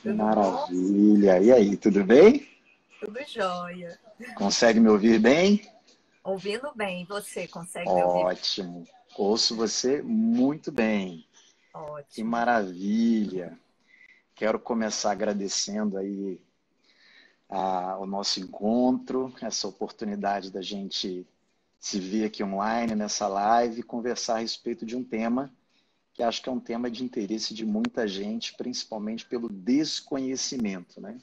Tudo bom? Maravilha. E aí, tudo bem? Tudo jóia. Consegue me ouvir bem? Ouvindo bem, você consegue me ouvir bem? Ótimo. Ouço você muito bem. Que Ótimo. maravilha. Quero começar agradecendo aí o nosso encontro, essa oportunidade da gente se ver aqui online nessa live e conversar a respeito de um tema que acho que é um tema de interesse de muita gente, principalmente pelo desconhecimento, né?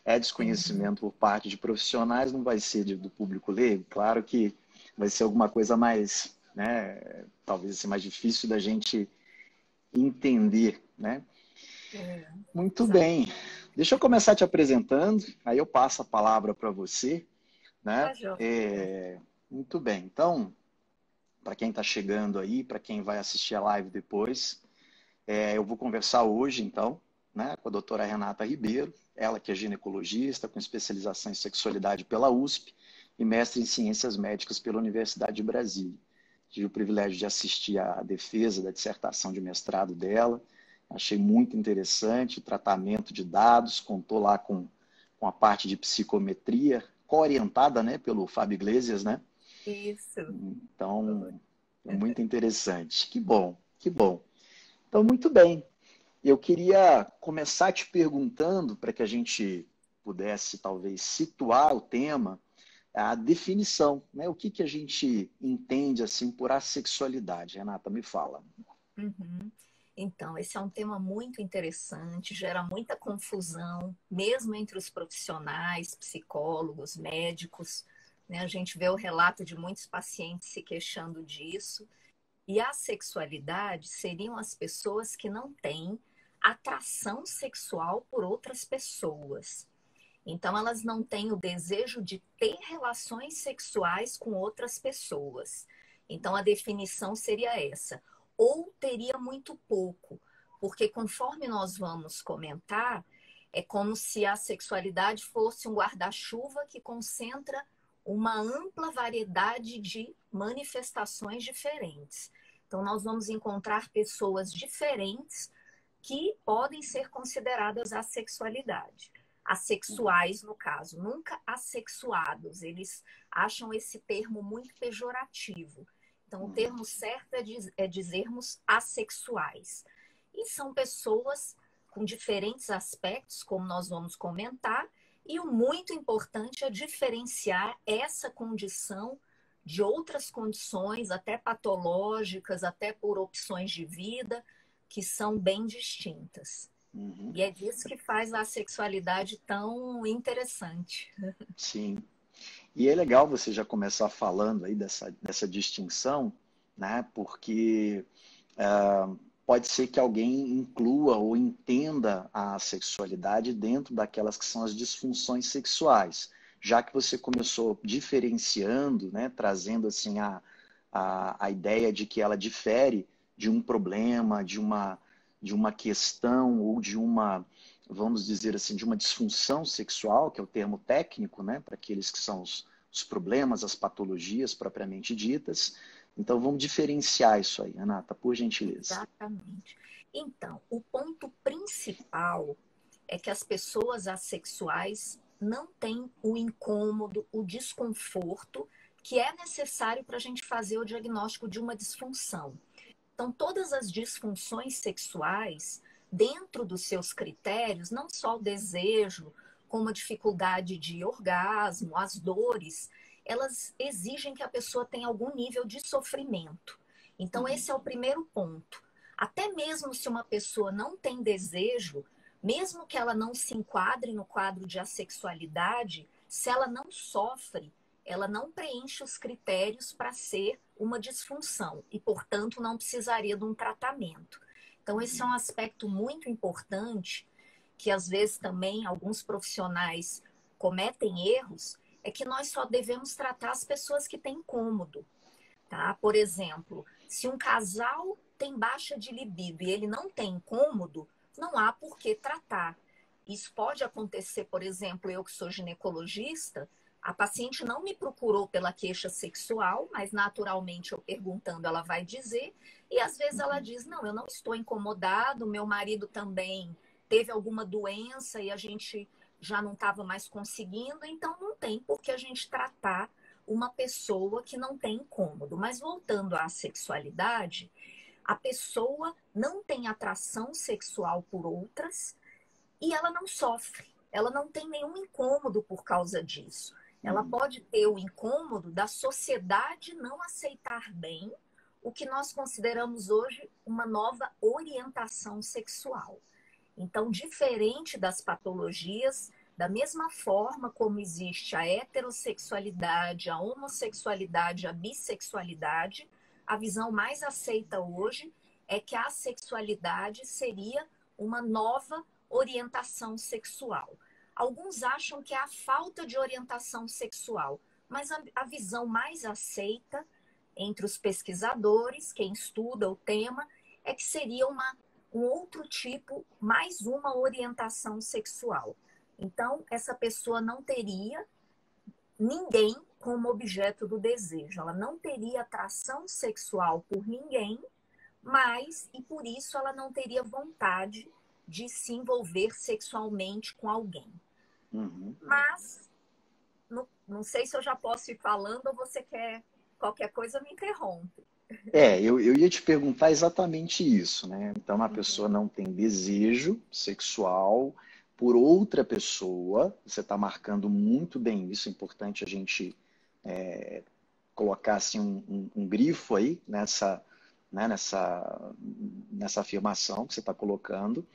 É Sim, desconhecimento por parte de profissionais, não vai ser do público leigo, claro que vai ser alguma coisa mais, né, talvez assim, mais difícil da gente entender, né? é, Muito exato. bem. Deixa eu começar te apresentando, aí eu passo a palavra para você, né? Tá jóia. Muito bem. Então, para quem está chegando aí, para quem vai assistir a live depois, eu vou conversar hoje, então, né, com a doutora Renata Ribeiro, ela que é ginecologista, com especialização em sexualidade pela USP e mestre em ciências médicas pela Universidade de Brasília. Tive o privilégio de assistir à defesa da dissertação de mestrado dela, achei muito interessante o tratamento de dados, contou lá com a parte de psicometria, co-orientada, né, pelo Fábio Iglesias, né? Isso. Então, é muito interessante. Que bom, que bom. Então, muito bem. Eu queria começar te perguntando, para que a gente pudesse talvez situar o tema, a definição, né? O que que a gente entende assim por assexualidade? Renata, me fala. Uhum. Então, esse é um tema muito interessante, gera muita confusão, mesmo entre os profissionais, psicólogos, médicos, né? A gente vê o relato de muitos pacientes se queixando disso. E a sexualidade seriam as pessoas que não têm atração sexual por outras pessoas. Então, elas não têm o desejo de ter relações sexuais com outras pessoas. Então, a definição seria essa. Ou teria muito pouco, porque conforme nós vamos comentar, é como se a sexualidade fosse um guarda-chuva que concentra uma ampla variedade de manifestações diferentes. Então, nós vamos encontrar pessoas diferentes que podem ser consideradas assexualidade. Assexuais, no caso, nunca assexuados. Eles acham esse termo muito pejorativo. Então, o termo certo é dizermos assexuais. E são pessoas com diferentes aspectos, como nós vamos comentar, e o muito importante é diferenciar essa condição de outras condições, até patológicas, até por opções de vida, que são bem distintas. Uhum. E é disso que faz a sexualidade tão interessante. Sim. E é legal você já começar falando aí dessa distinção, né? Porque pode ser que alguém inclua ou entenda a sexualidade dentro daquelas que são as disfunções sexuais, já que você começou diferenciando, né, trazendo assim a ideia de que ela difere de um problema, de uma questão ou de uma, vamos dizer assim, de uma disfunção sexual, que é o termo técnico, né, para aqueles que são os problemas, as patologias propriamente ditas. Então vamos diferenciar isso aí, Renata, por gentileza. Exatamente. Então, o ponto principal é que as pessoas assexuais não têm o incômodo, o desconforto que é necessário para a gente fazer o diagnóstico de uma disfunção. Então, todas as disfunções sexuais, dentro dos seus critérios, não só o desejo, como a dificuldade de orgasmo, as dores, elas exigem que a pessoa tenha algum nível de sofrimento. Então, esse é o primeiro ponto. Até mesmo se uma pessoa não tem desejo, mesmo que ela não se enquadre no quadro de assexualidade, se ela não sofre, ela não preenche os critérios para ser uma disfunção e, portanto, não precisaria de um tratamento. Então, esse é um aspecto muito importante que, às vezes, também alguns profissionais cometem erros, é que nós só devemos tratar as pessoas que têm incômodo, tá? Por exemplo, se um casal tem baixa de libido e ele não tem incômodo, não há por que tratar. Isso pode acontecer, por exemplo, eu que sou ginecologista, A paciente não me procurou pela queixa sexual, mas naturalmente eu perguntando, ela vai dizer. E às vezes ela diz, não, eu não estou incomodado, meu marido também teve alguma doença e a gente já não estava mais conseguindo, então não tem por que a gente tratar uma pessoa que não tem incômodo. Mas voltando à sexualidade, a pessoa não tem atração sexual por outras e ela não sofre, ela não tem nenhum incômodo por causa disso. Ela pode ter o incômodo da sociedade não aceitar bem o que nós consideramos hoje uma nova orientação sexual. Então, diferente das patologias, da mesma forma como existe a heterossexualidade, a homossexualidade, a bissexualidade, a visão mais aceita hoje é que a sexualidade seria uma nova orientação sexual. Alguns acham que é a falta de orientação sexual, mas a visão mais aceita entre os pesquisadores, quem estuda o tema, é que seria um outro tipo, mais uma orientação sexual. Então, essa pessoa não teria ninguém como objeto do desejo. Ela não teria atração sexual por ninguém, mas, e por isso, ela não teria vontade de se envolver sexualmente com alguém. Mas, não sei se eu já posso ir falando ou você quer qualquer coisa me interrompe. Eu ia te perguntar exatamente isso, né? Então, a pessoa não tem desejo sexual por outra pessoa, você está marcando muito bem isso, é importante a gente colocar assim, um grifo aí né, nessa afirmação que você está colocando.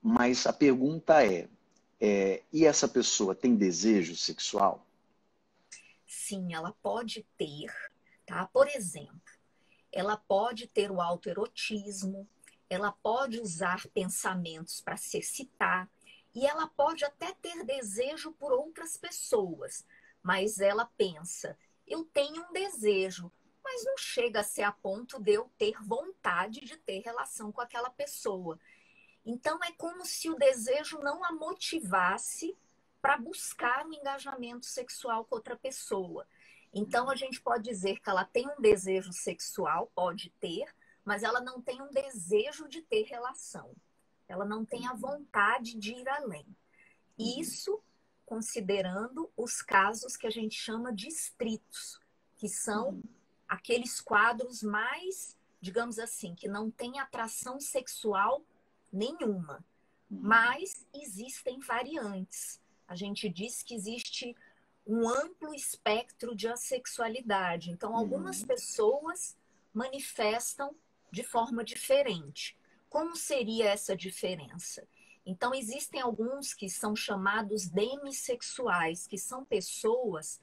Mas a pergunta e essa pessoa tem desejo sexual? Sim, ela pode ter, tá? Por exemplo, ela pode ter o autoerotismo, ela pode usar pensamentos para se excitar e ela pode até ter desejo por outras pessoas, mas ela pensa, eu tenho um desejo, mas não chega a ser a ponto de eu ter vontade de ter relação com aquela pessoa. Então é como se o desejo não a motivasse para buscar um engajamento sexual com outra pessoa. Então, a gente pode dizer que ela tem um desejo sexual, pode ter, mas ela não tem um desejo de ter relação. Ela não tem a vontade de ir além. Isso considerando os casos que a gente chama de estritos, que são aqueles quadros mais, digamos assim, que não tem atração sexual nenhuma. Mas existem variantes. A gente diz que existe um amplo espectro de assexualidade. Então, algumas pessoas manifestam de forma diferente. Como seria essa diferença? Então, existem alguns que são chamados demissexuais, que são pessoas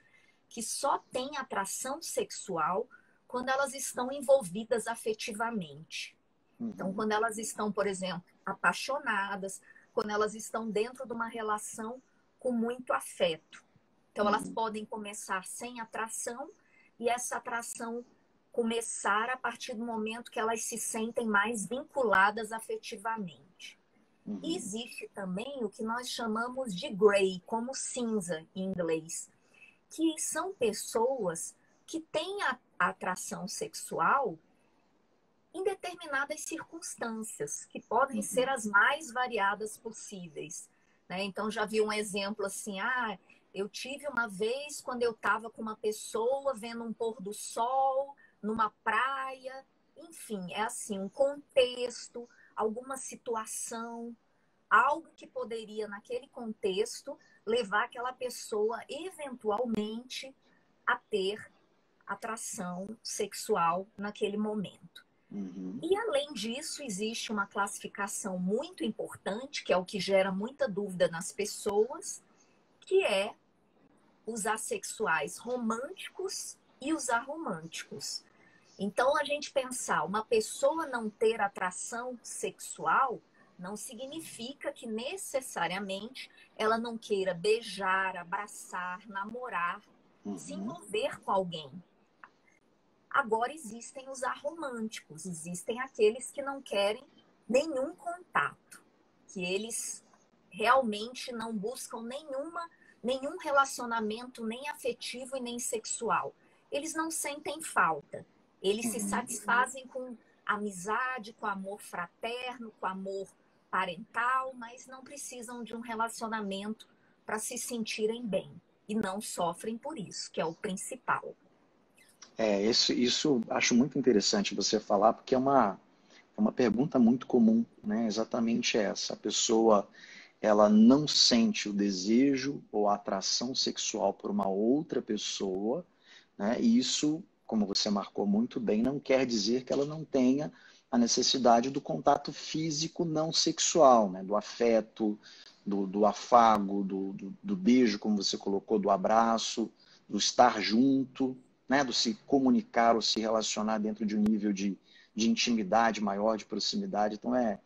que só têm atração sexual quando elas estão envolvidas afetivamente. Então, quando elas estão, por exemplo, apaixonadas, quando elas estão dentro de uma relação com muito afeto. Então, elas podem começar sem atração e essa atração começar a partir do momento que elas se sentem mais vinculadas afetivamente. E existe também o que nós chamamos de gray, como cinza em inglês, que são pessoas que têm a atração sexual em determinadas circunstâncias, que podem ser as mais variadas possíveis. Né? Então, já vi um exemplo assim, eu tive uma vez quando eu estava com uma pessoa vendo um pôr do sol numa praia, enfim, é assim, um contexto, alguma situação, algo que poderia, naquele contexto, levar aquela pessoa, eventualmente, a ter atração sexual naquele momento. E, além disso, existe uma classificação muito importante, que é o que gera muita dúvida nas pessoas, que é os assexuais românticos e os aromânticos. Então, a gente pensar, uma pessoa não ter atração sexual não significa que necessariamente ela não queira beijar, abraçar, namorar, se envolver com alguém. Agora, existem os aromânticos, existem aqueles que não querem nenhum contato, que eles realmente não buscam nenhum relacionamento nem afetivo e nem sexual. Eles não sentem falta. Eles se satisfazem com amizade, com amor fraterno, com amor parental, mas não precisam de um relacionamento para se sentirem bem. E não sofrem por isso, que é o principal. Isso acho muito interessante você falar, porque é uma pergunta muito comum, né? Exatamente essa. A pessoa, ela não sente o desejo ou a atração sexual por uma outra pessoa, né? E isso, como você marcou muito bem, não quer dizer que ela não tenha a necessidade do contato físico não sexual, né? Do afeto, do afago, do beijo, como você colocou, do abraço, do estar junto, né? Do se comunicar ou se relacionar dentro de um nível de intimidade maior, de proximidade. Então é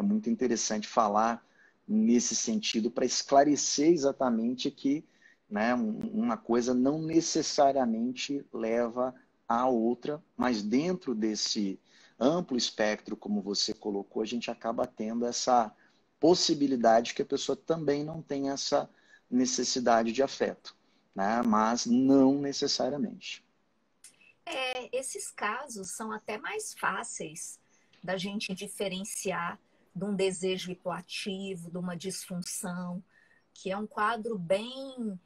muito interessante falar nesse sentido para esclarecer exatamente que, né, uma coisa não necessariamente leva à outra, mas dentro desse amplo espectro, como você colocou, a gente acaba tendo essa possibilidade que a pessoa também não tem essa necessidade de afeto, né, mas não necessariamente. Esses casos são até mais fáceis da gente diferenciar de um desejo hipoativo, de uma disfunção, que é um quadro bem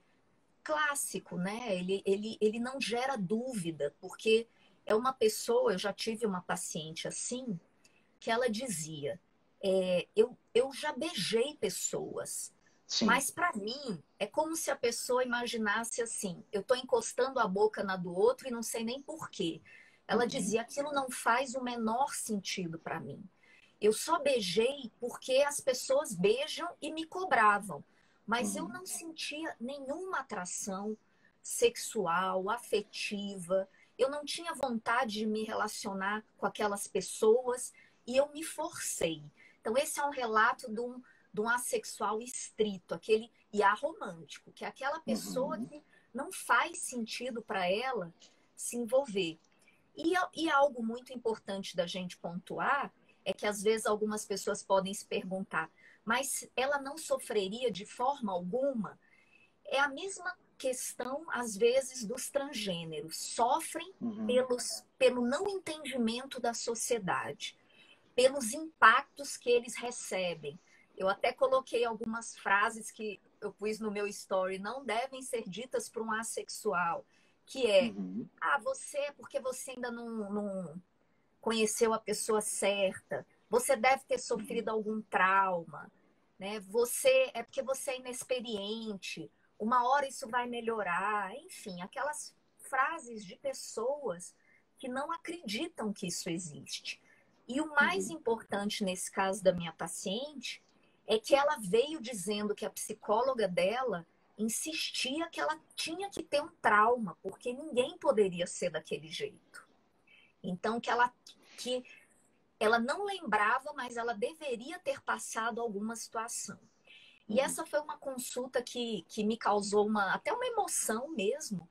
clássico, né? Ele não gera dúvida, porque é uma pessoa, eu já tive uma paciente assim, que ela dizia, eu já beijei pessoas, Sim. mas para mim é como se a pessoa imaginasse assim, eu estou encostando a boca na do outro e não sei nem por quê. Ela Uhum. dizia, aquilo não faz o menor sentido para mim. Eu só beijei porque as pessoas beijam e me cobravam, mas eu Uhum. não sentia nenhuma atração sexual, afetiva. Eu não tinha vontade de me relacionar com aquelas pessoas e eu me forcei. Então, esse é um relato de um assexual estrito, aquele e aromântico, que é aquela pessoa Uhum. que não faz sentido para ela se envolver. E algo muito importante da gente pontuar é que às vezes algumas pessoas podem se perguntar, mas ela não sofreria de forma alguma? É a mesma questão, às vezes, dos transgêneros. Sofrem Uhum. pelo não entendimento da sociedade, pelos impactos que eles recebem. Eu até coloquei algumas frases que eu pus no meu story, não devem ser ditas por um assexual, que é, Uhum. você, porque você ainda não conheceu a pessoa certa, você deve ter sofrido Uhum. algum trauma, né? Você é porque você é inexperiente, uma hora isso vai melhorar, enfim, aquelas frases de pessoas que não acreditam que isso existe. E o mais Uhum. importante nesse caso da minha paciente é que ela veio dizendo que a psicóloga dela insistia que ela tinha que ter um trauma, porque ninguém poderia ser daquele jeito. Então, que ela não lembrava, mas ela deveria ter passado alguma situação. E Uhum. essa foi uma consulta que me causou até uma emoção mesmo,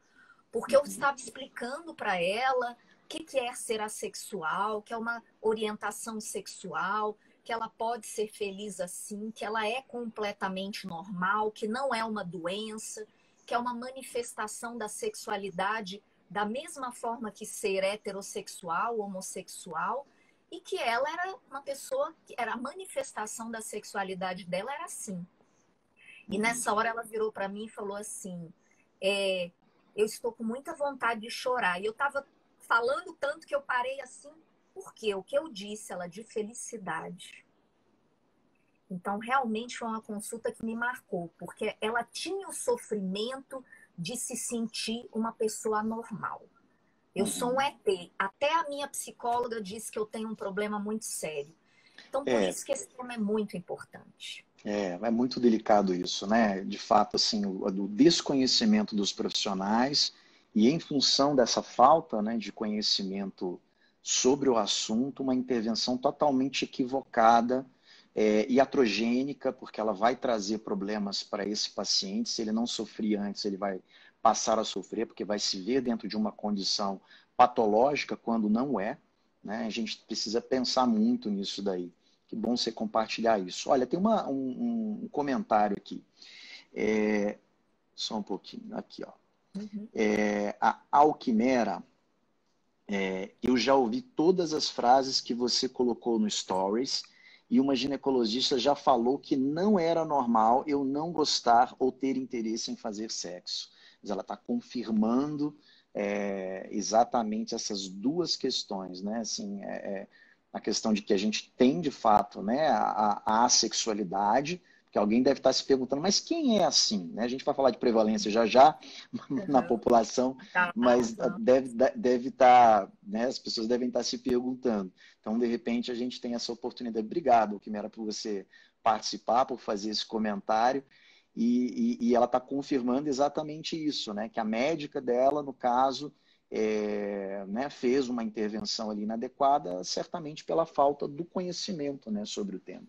porque eu Uhum. estava explicando para ela o que é ser assexual, que é uma orientação sexual, que ela pode ser feliz assim, que ela é completamente normal, que não é uma doença, que é uma manifestação da sexualidade da mesma forma que ser heterossexual, homossexual, e que ela era uma pessoa que era a manifestação da sexualidade dela era assim. E Uhum. nessa hora ela virou para mim e falou assim: é, eu estou com muita vontade de chorar. E eu estava falando tanto que eu parei assim, porque o que eu disse, ela, de felicidade. Então, realmente foi uma consulta que me marcou, porque ela tinha o sofrimento de se sentir uma pessoa normal. Eu sou um Uhum. ET. Até a minha psicóloga disse que eu tenho um problema muito sério. Então, por É, isso que esse tema é muito importante. é muito delicado isso, né? De fato, assim, do desconhecimento dos profissionais e em função dessa falta, né, de conhecimento sobre o assunto, uma intervenção totalmente equivocada, iatrogênica, porque ela vai trazer problemas para esse paciente. Se ele não sofria antes, ele vai passar a sofrer, porque vai se ver dentro de uma condição patológica quando não é, né? A gente precisa pensar muito nisso daí. Que bom você compartilhar isso. Olha, tem um comentário aqui. Só um pouquinho, aqui, ó. Uhum. A Alquimera, eu já ouvi todas as frases que você colocou no Stories e uma ginecologista já falou que não era normal eu não gostar ou ter interesse em fazer sexo. Mas ela está confirmando exatamente essas duas questões, né? Assim, a questão de que a gente tem, de fato, né, a assexualidade, que alguém deve estar se perguntando, mas quem é assim? Né? A gente vai falar de prevalência já já na Uhum. população, Tá, mas vamos. deve estar, né, as pessoas devem estar se perguntando. Então, de repente, a gente tem essa oportunidade. Obrigado, Quimera, por você participar, por fazer esse comentário. E ela está confirmando exatamente isso, né? Que a médica dela, no caso, né, fez uma intervenção ali inadequada, certamente pela falta do conhecimento, né, sobre o tema.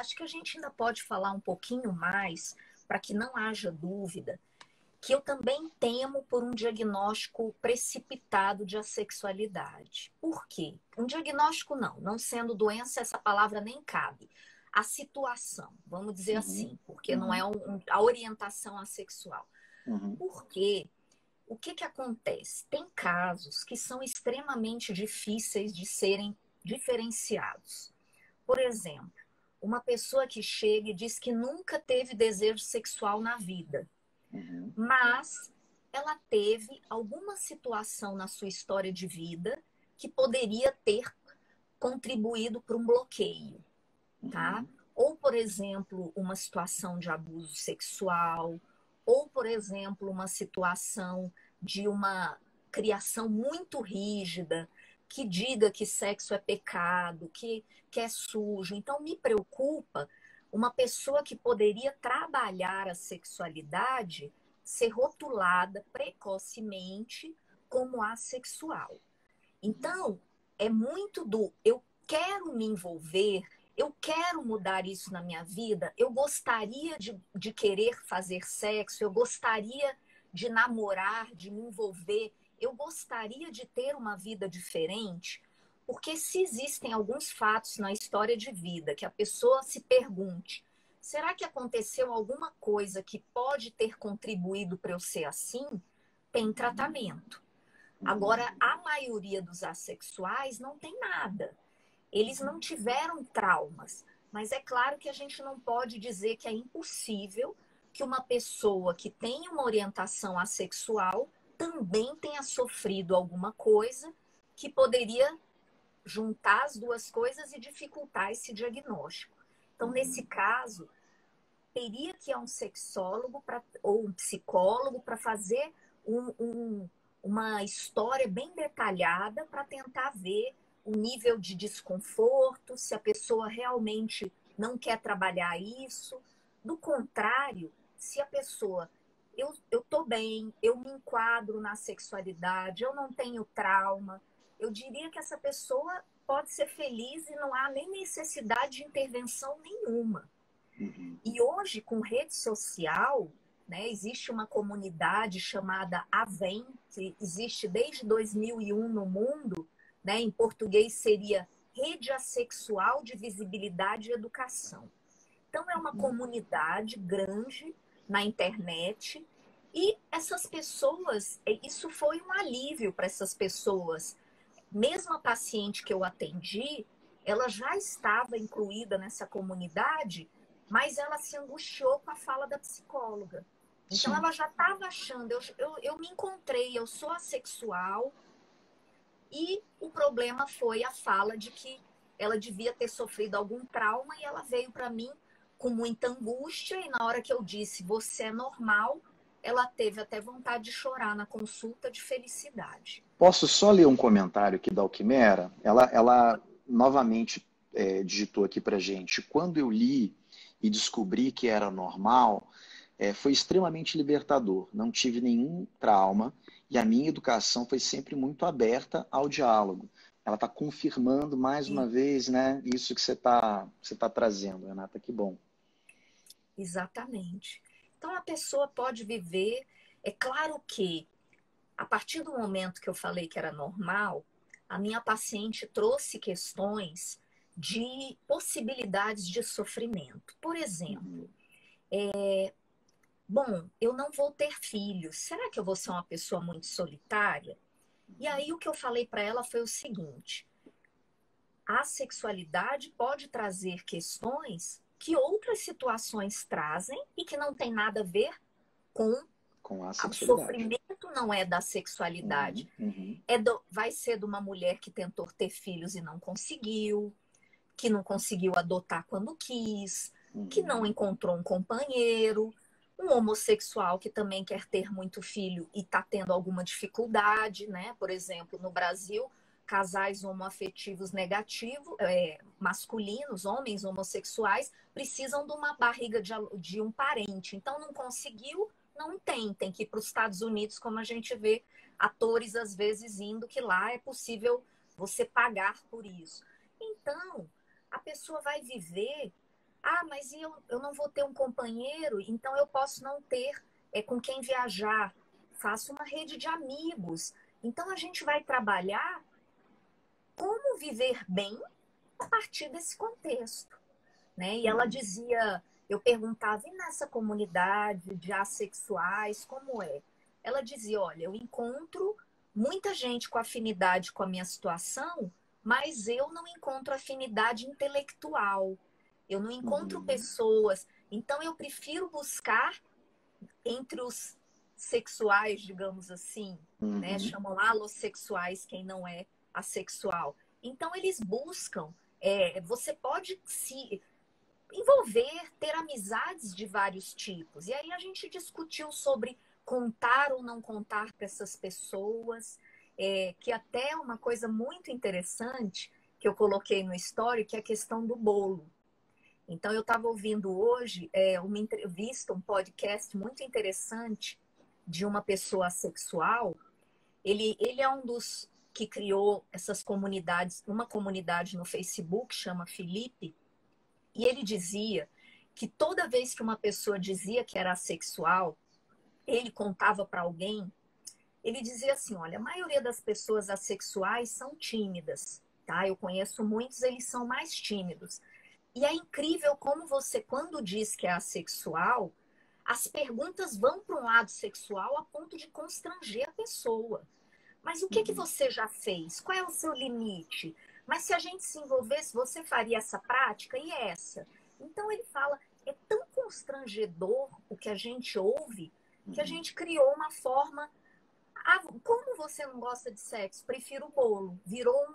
Acho que a gente ainda pode falar um pouquinho mais, para que não haja dúvida, que eu também temo por um diagnóstico precipitado de assexualidade. Por quê? Um diagnóstico não sendo doença, essa palavra nem cabe. A situação, vamos dizer Uhum, assim, porque não é uhum, a orientação assexual. uhum, Porque o que acontece? Tem casos que são extremamente difíceis de serem diferenciados. Por exemplo, uma pessoa que chega e diz que nunca teve desejo sexual na vida, uhum, mas ela teve alguma situação na sua história de vida que poderia ter contribuído para um bloqueio, tá? uhum, Ou, por exemplo, uma situação de abuso sexual, ou, por exemplo, uma situação de uma criação muito rígida, que diga que sexo é pecado, que é sujo. Então, me preocupa uma pessoa que poderia trabalhar a sexualidade ser rotulada precocemente como assexual. Então, é muito do eu quero me envolver, eu quero mudar isso na minha vida, eu gostaria de querer fazer sexo, eu gostaria de namorar, de me envolver, eu gostaria de ter uma vida diferente, porque se existem alguns fatos na história de vida que a pessoa se pergunte, será que aconteceu alguma coisa que pode ter contribuído para eu ser assim? Tem tratamento. uhum, Agora, a maioria dos assexuais não tem nada. Eles não tiveram traumas. Mas é claro que a gente não pode dizer que é impossível que uma pessoa que tem uma orientação assexual também tenha sofrido alguma coisa que poderia juntar as duas coisas e dificultar esse diagnóstico. Então, nesse uhum. caso, teria que ir a um sexólogo ou um psicólogo para fazer uma história bem detalhada para tentar ver o nível de desconforto, se a pessoa realmente não quer trabalhar isso. Do contrário, se a pessoa, eu estou bem, eu me enquadro na sexualidade, eu não tenho trauma, eu diria que essa pessoa pode ser feliz e não há nem necessidade de intervenção nenhuma. Uhum. E hoje, com rede social, né, existe uma comunidade chamada AVEM, que existe desde 2001 no mundo, né, em português seria Rede Assexual de Visibilidade e Educação. Então, é uma comunidade grande na internet e essas pessoas, isso foi um alívio para essas pessoas. Mesmo a paciente que eu atendi, ela já estava incluída nessa comunidade, mas ela se angustiou com a fala da psicóloga. Então, Sim. ela já estava achando, eu me encontrei, eu sou assexual, e o problema foi a fala de que ela devia ter sofrido algum trauma, e ela veio para mim com muita angústia, e na hora que eu disse, você é normal, ela teve até vontade de chorar na consulta de felicidade. Posso só ler um comentário aqui da Alquimera? Ela novamente digitou aqui para gente. Quando eu li e descobri que era normal, foi extremamente libertador. Não tive nenhum trauma e a minha educação foi sempre muito aberta ao diálogo. Ela está confirmando mais uma vez, né, isso que você tá trazendo, Renata. Que bom. Exatamente. Então a pessoa pode viver. É claro que, a partir do momento que eu falei que era normal, a minha paciente trouxe questões de possibilidades de sofrimento. Por exemplo, Uhum, bom, eu não vou ter filhos. Será que eu vou ser uma pessoa muito solitária? E aí o que eu falei para ela foi o seguinte: a sexualidade pode trazer questões que outras situações trazem e que não tem nada a ver com Com a o sexualidade. sofrimento, não é da sexualidade. Uhum, uhum, Vai ser de uma mulher que tentou ter filhos e não conseguiu, que não conseguiu adotar quando quis, que não uhum. encontrou um companheiro, um homossexual que também quer ter muito filho e está tendo alguma dificuldade, né? Por exemplo, no Brasil, casais homoafetivos negativos, masculinos, homens homossexuais, precisam de uma barriga de um parente. Então, não conseguiu, não tem que ir para os Estados Unidos, como a gente vê atores às vezes indo, que lá é possível você pagar por isso. Então, a pessoa vai viver. Ah, mas eu não vou ter um companheiro, então eu posso não ter com quem viajar. Faço uma rede de amigos. Então a gente vai trabalhar como viver bem a partir desse contexto, né? E ela Uhum. dizia, eu perguntava, e nessa comunidade de assexuais, como é? Ela dizia, olha, eu encontro muita gente com afinidade com a minha situação, mas eu não encontro afinidade intelectual. Eu não encontro Uhum. pessoas. Então eu prefiro buscar entre os sexuais, digamos assim, né? Uhum. Chamam alossexuais quem não é assexual. Então eles buscam. Você pode se envolver, ter amizades de vários tipos. E aí a gente discutiu sobre contar ou não contar para essas pessoas, que até é uma coisa muito interessante que eu coloquei no story, que é a questão do bolo. Então, eu estava ouvindo hoje uma entrevista, um podcast muito interessante de uma pessoa assexual. Ele é um dos que criou essas comunidades, uma comunidade no Facebook, chama Felipe, e ele dizia que toda vez que uma pessoa dizia que era assexual, ele contava para alguém, ele dizia assim, olha, a maioria das pessoas assexuais são tímidas, tá? Eu conheço muitos, eles são mais tímidos. E é incrível como você, quando diz que é assexual, as perguntas vão para um lado sexual a ponto de constranger a pessoa. Mas o que que Uhum. você já fez? Qual é o seu limite? Mas se a gente se envolvesse, você faria essa prática e essa? Então ele fala, é tão constrangedor o que a gente ouve, que a Uhum. gente criou uma forma. Ah, como você não gosta de sexo? Prefiro o bolo. Virou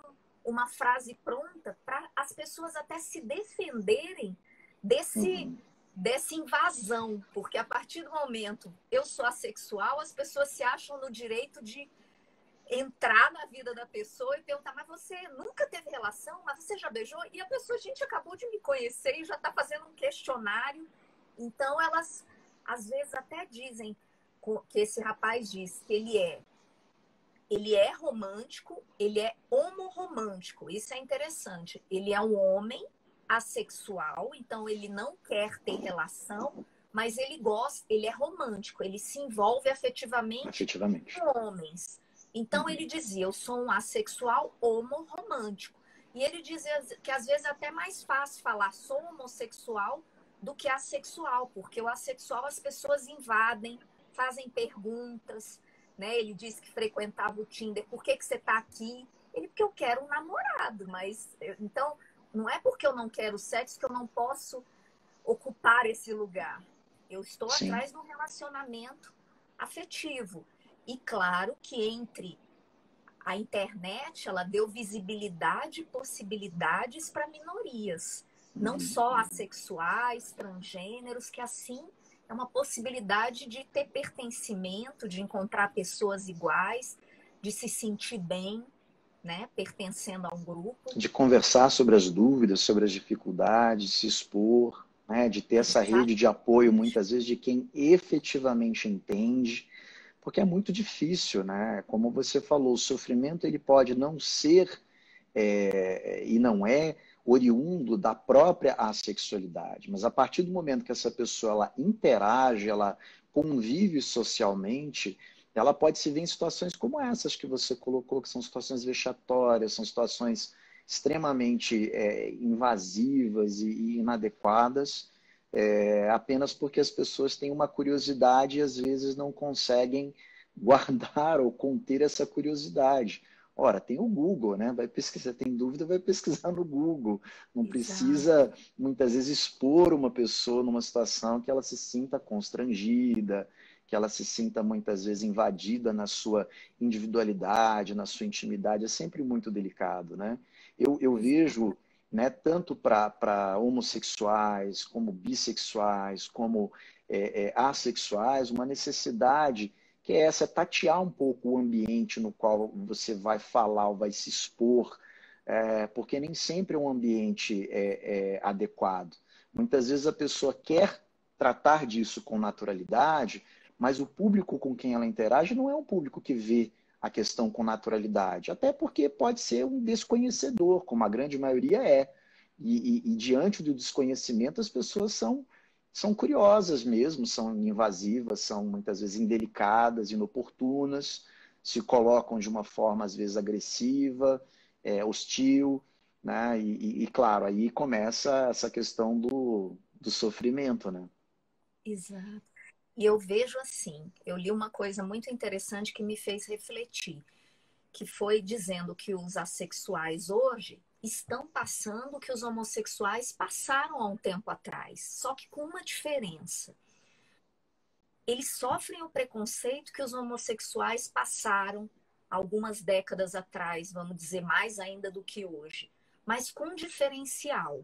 uma frase pronta para as pessoas até se defenderem desse, Uhum. dessa invasão. Porque a partir do momento eu sou assexual, as pessoas se acham no direito de entrar na vida da pessoa e perguntar, mas você nunca teve relação? Mas você já beijou? E a pessoa, gente, acabou de me conhecer e já está fazendo um questionário. Então, elas, às vezes, até dizem que esse rapaz diz que ele é romântico, ele é homorromântico. Isso é interessante. Ele é um homem assexual, então ele não quer ter relação, mas ele gosta, ele é romântico, ele se envolve afetivamente Efetivamente. com homens. Então Uhum. ele dizia, eu sou um assexual homorromântico. E ele dizia que às vezes é até mais fácil falar sou homossexual do que assexual, porque o assexual as pessoas invadem, fazem perguntas, né? Ele disse que frequentava o Tinder. Por que você está aqui? Ele, porque eu quero um namorado, mas então não é porque eu não quero sexo que eu não posso ocupar esse lugar. Eu estou Sim. atrás de um relacionamento afetivo. E claro que entre a internet, ela deu visibilidade e possibilidades para minorias, não Uhum. só assexuais, transgêneros, que assim é uma possibilidade de ter pertencimento, de encontrar pessoas iguais, de se sentir bem, né, pertencendo a um grupo. De conversar sobre as dúvidas, sobre as dificuldades, se expor, né? De ter essa rede de apoio, Exatamente. muitas vezes, de quem efetivamente entende, porque é muito difícil, né? Como você falou, o sofrimento ele pode não ser e não é oriundo da própria assexualidade, mas a partir do momento que essa pessoa ela interage, ela convive socialmente, ela pode se ver em situações como essas que você colocou, que são situações vexatórias, são situações extremamente invasivas e inadequadas, apenas porque as pessoas têm uma curiosidade e às vezes não conseguem guardar ou conter essa curiosidade. Ora, tem o Google, né? Vai pesquisar, tem dúvida, vai pesquisar no Google. Não Exato. precisa, muitas vezes, expor uma pessoa numa situação que ela se sinta constrangida, que ela se sinta, muitas vezes, invadida na sua individualidade, na sua intimidade. É sempre muito delicado, né? Eu vejo, né, tanto para homossexuais, como bissexuais, como assexuais, uma necessidade que é essa, tatear um pouco o ambiente no qual você vai falar ou vai se expor, porque nem sempre é um ambiente adequado. Muitas vezes a pessoa quer tratar disso com naturalidade, mas o público com quem ela interage não é um público que vê a questão com naturalidade, até porque pode ser um desconhecedor, como a grande maioria é. E diante do desconhecimento, as pessoas são curiosas mesmo, são invasivas, são muitas vezes indelicadas, inoportunas, se colocam de uma forma às vezes agressiva, hostil, né? Claro, aí começa essa questão do sofrimento, né? Exato. E eu vejo assim, eu li uma coisa muito interessante que me fez refletir, que foi dizendo que os assexuais hoje estão passando o que os homossexuais passaram há um tempo atrás, só que com uma diferença. Eles sofrem o preconceito que os homossexuais passaram algumas décadas atrás, vamos dizer, mais ainda do que hoje, mas com um diferencial,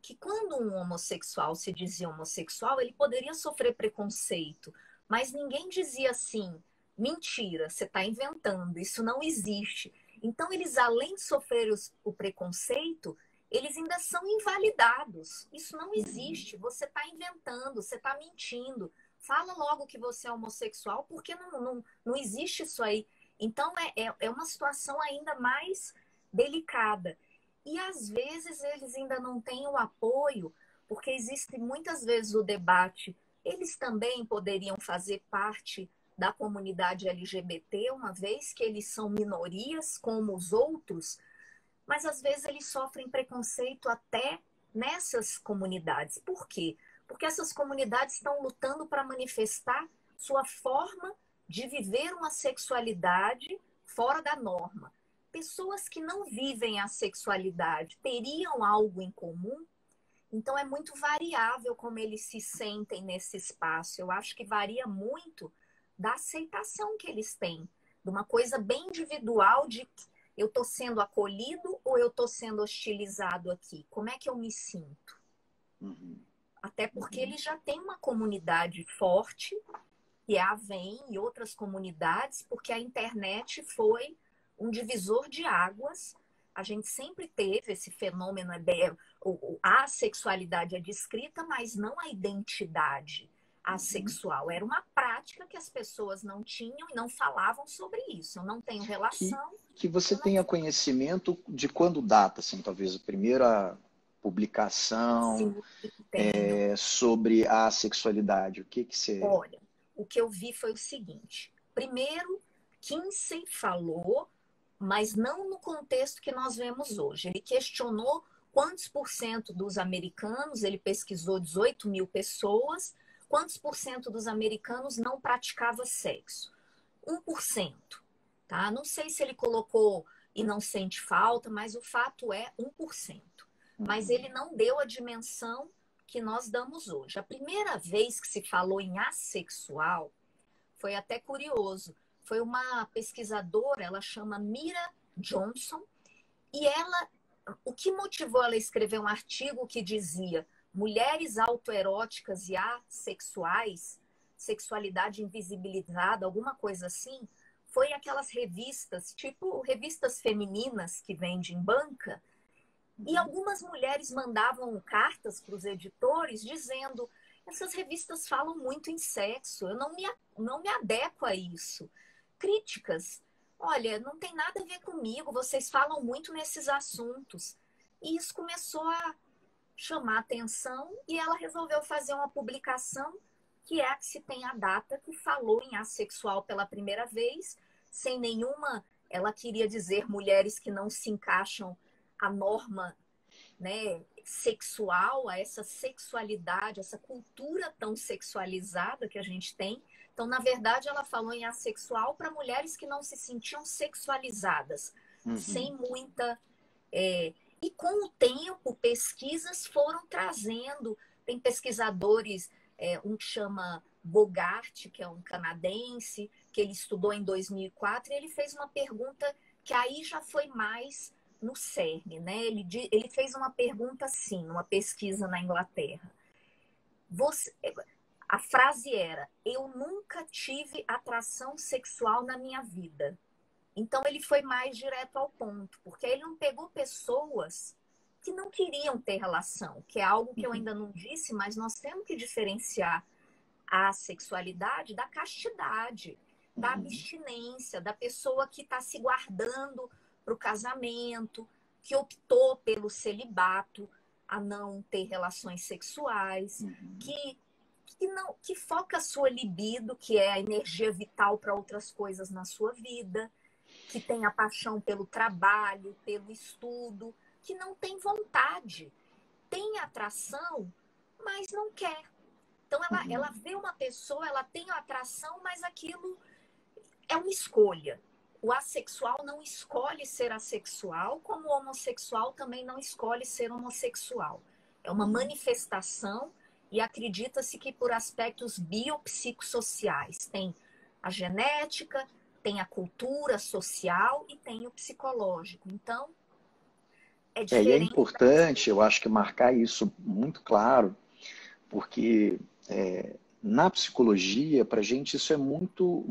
que quando um homossexual se dizia homossexual, ele poderia sofrer preconceito, mas ninguém dizia assim, mentira, você está inventando, isso não existe. Então, eles, além de sofrer o preconceito, eles ainda são invalidados. Isso não existe, você está inventando, você está mentindo. Fala logo que você é homossexual, porque não existe isso aí. Então, é uma situação ainda mais delicada. E às vezes eles ainda não têm o apoio, porque existe muitas vezes o debate. Eles também poderiam fazer parte da comunidade LGBT, uma vez que eles são minorias como os outros, mas às vezes eles sofrem preconceito até nessas comunidades. Por quê? Porque essas comunidades estão lutando para manifestar sua forma de viver uma sexualidade fora da norma. Pessoas que não vivem a sexualidade teriam algo em comum? Então é muito variável como eles se sentem nesse espaço. Eu acho que varia muito da aceitação que eles têm, de uma coisa bem individual de eu estou sendo acolhido ou eu estou sendo hostilizado aqui? Como é que eu me sinto? Uhum. Até porque eles já têm uma comunidade forte, que é a AVEM e outras comunidades, porque a internet foi um divisor de águas. A gente sempre teve esse fenômeno, a sexualidade é descrita, mas não a identidade assexual. Era uma prática que as pessoas não tinham e não falavam sobre isso. Eu não tenho Que, relação, que você eu não tenha conhecimento de quando data, assim, talvez a primeira publicação sim, tenho. sobre a sexualidade. O que que você... Olha, o que eu vi foi o seguinte. Primeiro, Kinsey falou, mas não no contexto que nós vemos hoje. Ele questionou quantos por cento dos americanos, ele pesquisou 18 mil pessoas, quantos por cento dos americanos não praticava sexo? 1%. Tá? Não sei se ele colocou e não sente falta, mas o fato é 1%. Mas Uhum. ele não deu a dimensão que nós damos hoje. A primeira vez que se falou em assexual foi até curioso. Foi uma pesquisadora, ela chama Mira Johnson, e ela, o que motivou ela a escrever um artigo que dizia mulheres autoeróticas e assexuais, sexualidade invisibilizada, alguma coisa assim, foi aquelas revistas, tipo revistas femininas que vendem em banca, e algumas mulheres mandavam cartas para os editores dizendo: essas revistas falam muito em sexo, eu não me adequo a isso. Críticas: olha, não tem nada a ver comigo, vocês falam muito nesses assuntos. E isso começou a chamar atenção e ela resolveu fazer uma publicação que é a que se tem a data que falou em assexual pela primeira vez, sem nenhuma. Ela queria dizer mulheres que não se encaixam a norma, né, sexual, a essa sexualidade, essa cultura tão sexualizada que a gente tem. Então, na verdade, ela falou em assexual para mulheres que não se sentiam sexualizadas, sem muita... E com o tempo, pesquisas foram trazendo, tem pesquisadores, um que chama Bogart, que é um canadense, que ele estudou em 2004, e ele fez uma pergunta que aí já foi mais no cerne, né? Ele fez uma pergunta assim, numa pesquisa na Inglaterra. A frase era: eu nunca tive atração sexual na minha vida. Então ele foi mais direto ao ponto, porque ele não pegou pessoas que não queriam ter relação, que é algo que eu ainda não disse, mas nós temos que diferenciar a sexualidade da castidade, da abstinência, da pessoa que está se guardando para o casamento, que optou pelo celibato, a não ter relações sexuais, que foca a sua libido, que é a energia vital para outras coisas na sua vida, que tem a paixão pelo trabalho, pelo estudo, que não tem vontade, tem atração, mas não quer. Então, ela vê uma pessoa, ela tem a atração, mas aquilo é uma escolha. O assexual não escolhe ser assexual, como o homossexual também não escolhe ser homossexual. É uma manifestação e acredita-se que por aspectos biopsicossociais. Tem a genética, tem a cultura social e tem o psicológico. Então, é diferente. E é importante, eu acho que marcar isso muito claro, porque na psicologia, para a gente, isso é muito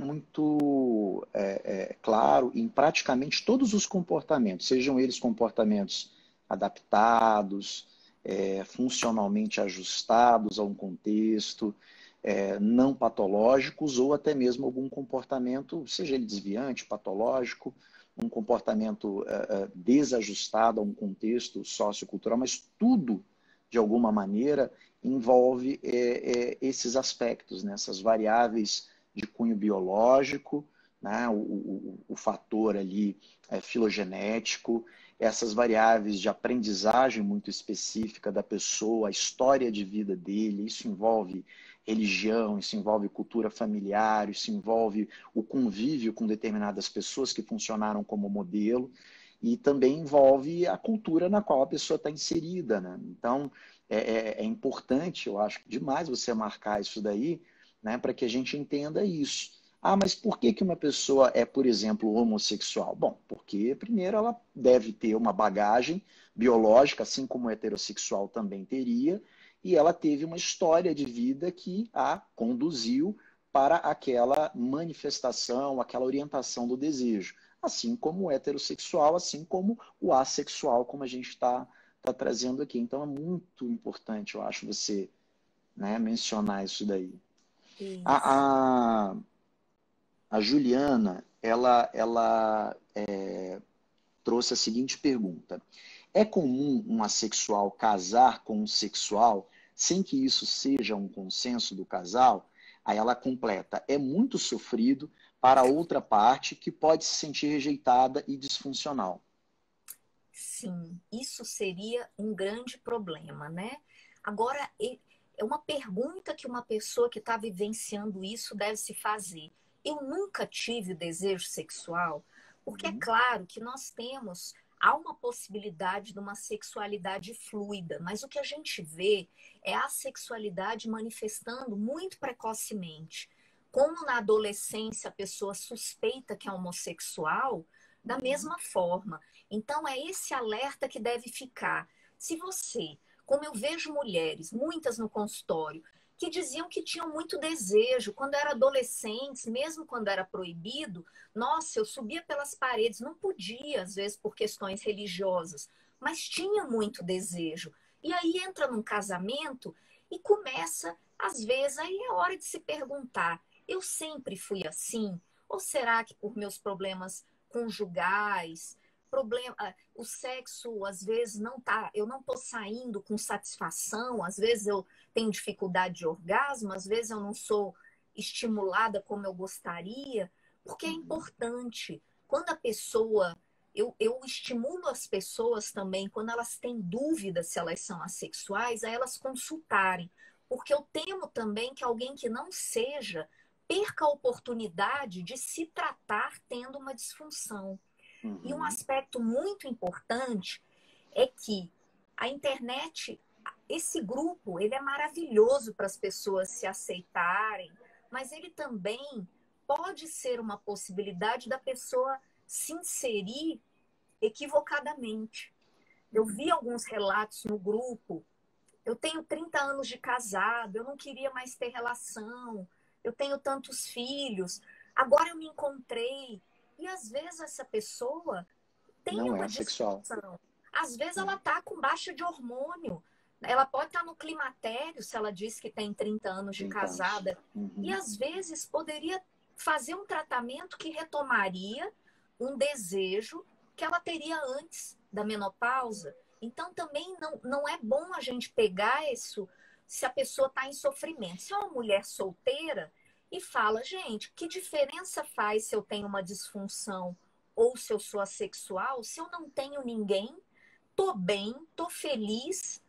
claro em praticamente todos os comportamentos, sejam eles comportamentos adaptados, funcionalmente ajustados a um contexto, não patológicos ou até mesmo algum comportamento, seja ele desviante, patológico, um comportamento desajustado a um contexto sociocultural, mas tudo, de alguma maneira, envolve esses aspectos, né? Essas variáveis de cunho biológico, né? O fator ali filogenético, essas variáveis de aprendizagem muito específica da pessoa, a história de vida dele, isso envolve religião, isso envolve cultura familiar, isso envolve o convívio com determinadas pessoas que funcionaram como modelo e também envolve a cultura na qual a pessoa está inserida, né? Então, é importante, eu acho, demais você marcar isso daí, né, para que a gente entenda isso. Ah, mas por que uma pessoa é, por exemplo, homossexual? Bom, porque, primeiro, ela deve ter uma bagagem biológica, assim como o heterossexual também teria, e ela teve uma história de vida que a conduziu para aquela manifestação, aquela orientação do desejo. Assim como o heterossexual, assim como o assexual, como a gente está trazendo aqui. Então é muito importante, eu acho, você, né, mencionar isso daí. Isso. A Juliana, ela trouxe a seguinte pergunta. É comum um assexual casar com um sexual sem que isso seja um consenso do casal? Aí ela completa, é muito sofrido para a outra parte que pode se sentir rejeitada e disfuncional. Sim, isso seria um grande problema, né? Agora, é uma pergunta que uma pessoa que está vivenciando isso deve se fazer. Eu nunca tive desejo sexual, porque é claro que há uma possibilidade de uma sexualidade fluida, mas o que a gente vê é a sexualidade manifestando muito precocemente. Como na adolescência a pessoa suspeita que é homossexual, da mesma forma. Então, é esse alerta que deve ficar. Se você, como eu vejo mulheres, muitas no consultório, que diziam que tinham muito desejo quando eram adolescentes, mesmo quando era proibido, nossa, eu subia pelas paredes, não podia, às vezes, por questões religiosas, mas tinha muito desejo. E aí entra num casamento e começa, às vezes, aí é hora de se perguntar, eu sempre fui assim? Ou será que por meus problemas conjugais, o sexo às vezes eu não estou saindo com satisfação, às vezes eu tenho dificuldade de orgasmo, às vezes eu não sou estimulada como eu gostaria, porque é importante. Quando a pessoa eu estimulo as pessoas também, quando elas têm dúvida se elas são assexuais, a elas consultarem. Porque eu temo também que alguém que não seja perca a oportunidade de se tratar tendo uma disfunção. E um aspecto muito importante é que a internet, esse grupo, ele é maravilhoso para as pessoas se aceitarem, mas ele também pode ser uma possibilidade da pessoa se inserir equivocadamente. Eu vi alguns relatos no grupo. Eu tenho 30 anos de casado, eu não queria mais ter relação, eu tenho tantos filhos, agora eu me encontrei. E às vezes essa pessoa tem Não é uma assexual. disfunção. Às vezes ela está com baixa de hormônio. Ela pode estar no climatério, se ela diz que tem 30 anos de 30 casada. anos. E às vezes poderia fazer um tratamento que retomaria um desejo que ela teria antes da menopausa. Então também não é bom a gente pegar isso se a pessoa está em sofrimento. Se é uma mulher solteira e fala, gente, que diferença faz se eu tenho uma disfunção ou se eu sou assexual? Se eu não tenho ninguém, tô bem, tô feliz,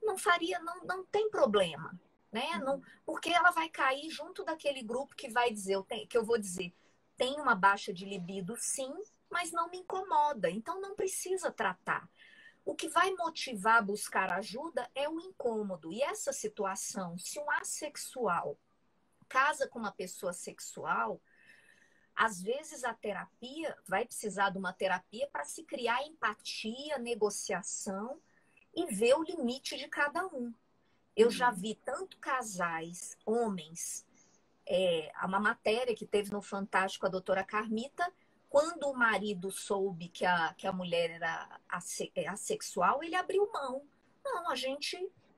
não tem problema, né? Não, porque ela vai cair junto daquele grupo que vai dizer, que eu vou dizer, tem uma baixa de libido, sim, mas não me incomoda, então não precisa tratar. O que vai motivar a buscar ajuda é o incômodo. E essa situação, se um assexual casa com uma pessoa sexual, às vezes a terapia vai precisar de uma terapia para se criar empatia, negociação e ver o limite de cada um. Eu já vi tanto casais, homens, há uma matéria que teve no Fantástico a doutora Carmita, quando o marido soube que a mulher era assexual, ele abriu mão. Não,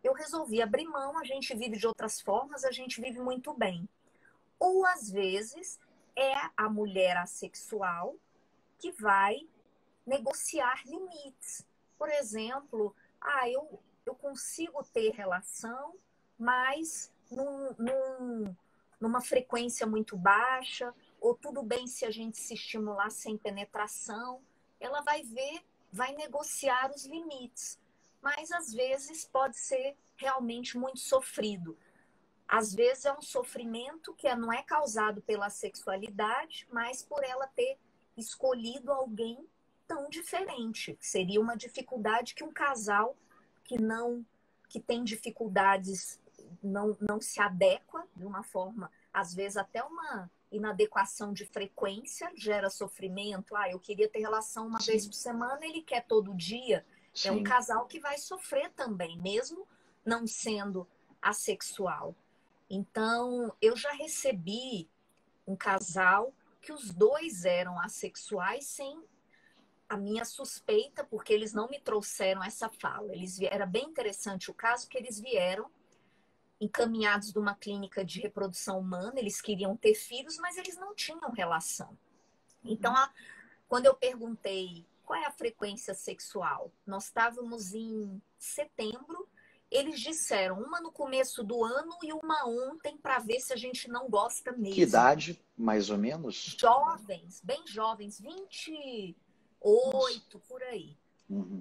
eu resolvi abrir mão, a gente vive de outras formas, a gente vive muito bem. Ou às vezes é a mulher assexual que vai negociar limites. Por exemplo, eu consigo ter relação, mas numa frequência muito baixa, ou tudo bem se a gente se estimular sem penetração. Ela vai negociar os limites. Mas às vezes pode ser realmente muito sofrido. Às vezes é um sofrimento que não é causado pela sexualidade, mas por ela ter escolhido alguém tão diferente. Seria uma dificuldade que um casal que tem dificuldades não se adequa de uma forma, às vezes até uma inadequação de frequência gera sofrimento. Eu queria ter relação uma vez por semana, ele quer todo dia. Sim. É um casal que vai sofrer também, mesmo não sendo assexual. Então, eu já recebi um casal que os dois eram assexuais sem a minha suspeita, porque eles não me trouxeram essa fala. Era bem interessante o caso, que eles vieram encaminhados de uma clínica de reprodução humana, eles queriam ter filhos, mas eles não tinham relação. Então, quando eu perguntei qual é a frequência sexual, nós estávamos em setembro, eles disseram uma no começo do ano e uma ontem, para ver se a gente não gosta mesmo. Que idade, mais ou menos? Jovens, bem jovens, 28, Nossa. Por aí.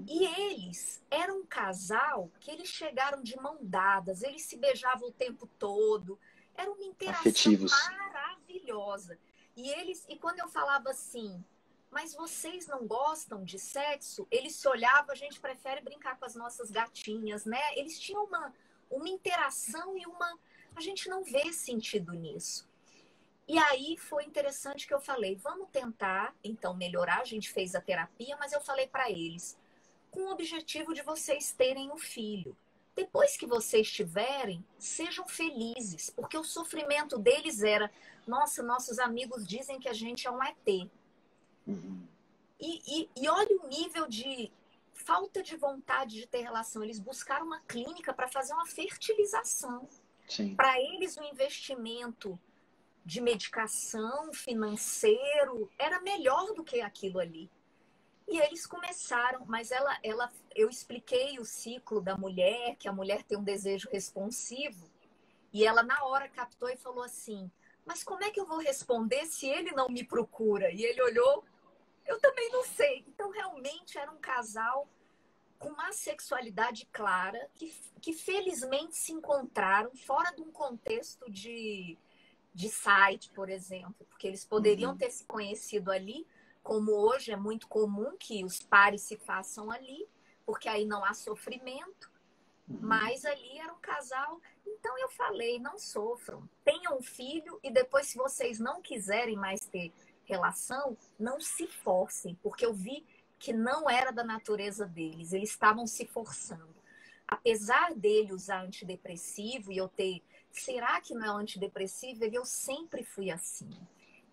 E eles eram um casal que eles chegaram de mão dadas, eles se beijavam o tempo todo. Era uma interação afetivos. Maravilhosa. E quando eu falava assim, mas vocês não gostam de sexo? Eles se olhavam, a gente prefere brincar com as nossas gatinhas, né? Eles tinham uma interação e a gente não vê sentido nisso. E aí foi interessante que eu falei, vamos tentar, então, melhorar. A gente fez a terapia, mas eu falei para eles, com o objetivo de vocês terem um filho. Depois que vocês tiverem, sejam felizes, porque o sofrimento deles era, nossa, nossos amigos dizem que a gente é um ET. E olha o nível de falta de vontade de ter relação. Eles buscaram uma clínica para fazer uma fertilização. Para eles, o investimento de medicação, financeiro, era melhor do que aquilo ali. E eles começaram, mas eu expliquei o ciclo da mulher, que a mulher tem um desejo responsivo, e ela na hora captou e falou assim, mas como é que eu vou responder se ele não me procura? E ele olhou, eu também não sei. Então, realmente era um casal com uma sexualidade clara, que felizmente se encontraram fora de um contexto de site, por exemplo, porque eles poderiam ter se conhecido ali, como hoje é muito comum que os pares se façam ali, porque aí não há sofrimento, mas ali era um casal. Então eu falei, não sofram, tenham um filho e depois, se vocês não quiserem mais ter relação, não se forcem, porque eu vi que não era da natureza deles, eles estavam se forçando. Apesar dele usar antidepressivo e eu ter, será que não é antidepressivo? Eu sempre fui assim.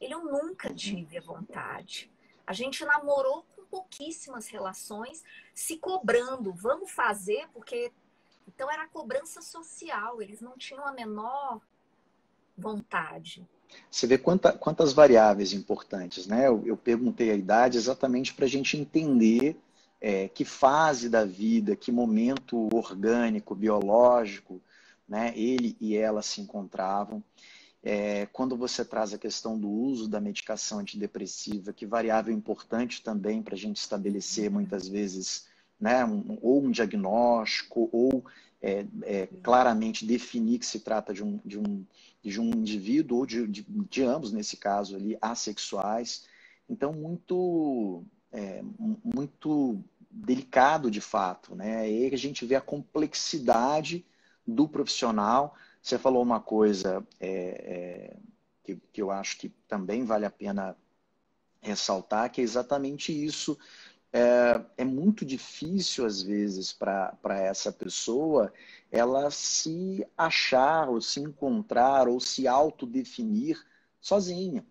Eu nunca tive a vontade. A gente namorou com pouquíssimas relações, se cobrando, vamos fazer, porque então era cobrança social, eles não tinham a menor vontade. Você vê quantas variáveis importantes, né? Eu perguntei a idade exatamente para a gente entender que fase da vida, que momento orgânico, biológico, né, ele e ela se encontravam. Quando você traz a questão do uso da medicação antidepressiva, que variável importante também para a gente estabelecer muitas vezes, né, ou um diagnóstico, ou claramente definir que se trata de um indivíduo, ou de ambos, nesse caso ali, assexuais. Então, muito delicado de fato, né? Aí a gente vê a complexidade do profissional. Você falou uma coisa que eu acho que também vale a pena ressaltar, que é exatamente isso. É muito difícil, às vezes, para essa pessoa ela se achar, ou se encontrar, ou se autodefinir sozinha.